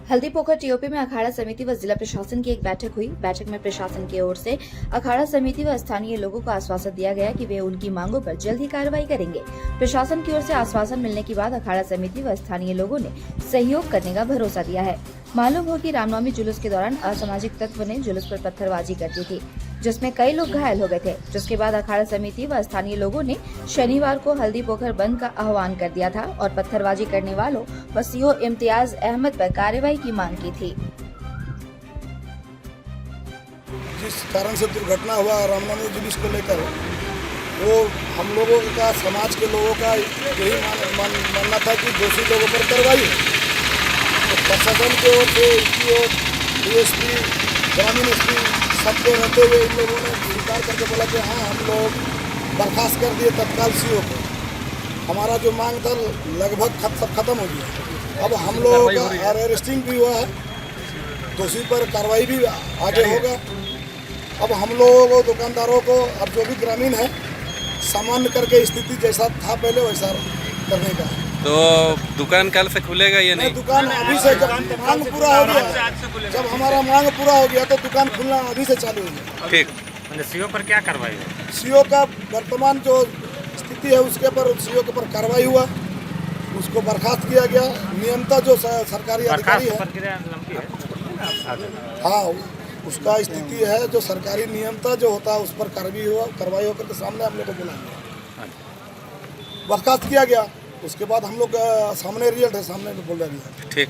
Haldipokhar TOP में अखाड़ा समिति व जिला प्रशासन की एक बैठक हुई। बैठक में प्रशासन की ओर से अखाड़ा समिति व स्थानीय लोगों को आश्वासन दिया गया कि वे उनकी मांगों पर जल्द ही कार्रवाई करेंगे। प्रशासन की ओर से आश्वासन मिलने के बाद अखाड़ा समिति व स्थानीय लोगों ने सहयोग करने का भरोसा दिया है। मालूम हो कि रामनवमी जुलूस के दौरान असामाजिक तत्व ने जुलूस पर पत्थरबाजी कर दी थी, जिसमें कई लोग घायल हो गए थे, जिसके बाद अखाड़ा समिति व स्थानीय लोगों ने शनिवार को हल्दीपोखर बंद का आह्वान कर दिया था और पत्थरबाजी करने वालों व सीओ इम्तियाज अहमद पर कार्रवाई की मांग की थी। जिस कारण से दुर्घटना हुआ रामनवमी जुलूस को लेकर, वो हम लोगों का, समाज के लोगों का यही मानना था कि दोषी लोगों पर कार्रवाई हो। तो प्रशासन की ओर से डीएसपी, ग्रामीण एसपी सबको रहते हुए इन लोगों ने स्वीकार करके बोला कि हाँ, हम लोग बर्खास्त कर दिए तत्काल सीओ को। हमारा जो मांग था लगभग सब खत्म हो गया। अब हम लोगों का अरेस्टिंग भी हुआ है, दोषी पर कार्रवाई भी आगे होगा। अब हम लोगों को, दुकानदारों को, अब जो भी ग्रामीण है, सामान्य करके स्थिति जैसा था पहले वैसा करने का। तो दुकान कल से खुलेगा या नहीं? दुकान अभी से, जब मांग पूरा हो गया, जब हमारा मांग पूरा हो गया तो दुकान खुलना अभी से चालू हो गया। ठीक। सीओ पर क्या कार्रवाई है? सीओ का वर्तमान जो स्थिति है उसके पर सीओ के ऊपर कार्रवाई हुआ, उसको बर्खास्त किया गया। नियमता जो सरकारी अधिकारी है, हाँ, उसका स्थिति है जो सरकारी नियमता जो होता है उस पर कार्रवाई होकर के सामने हम लोग को बुला बर्खास्त किया गया। उसके बाद हम लोग सामने रिजल्ट है, सामने बोल रहा है। ठीक।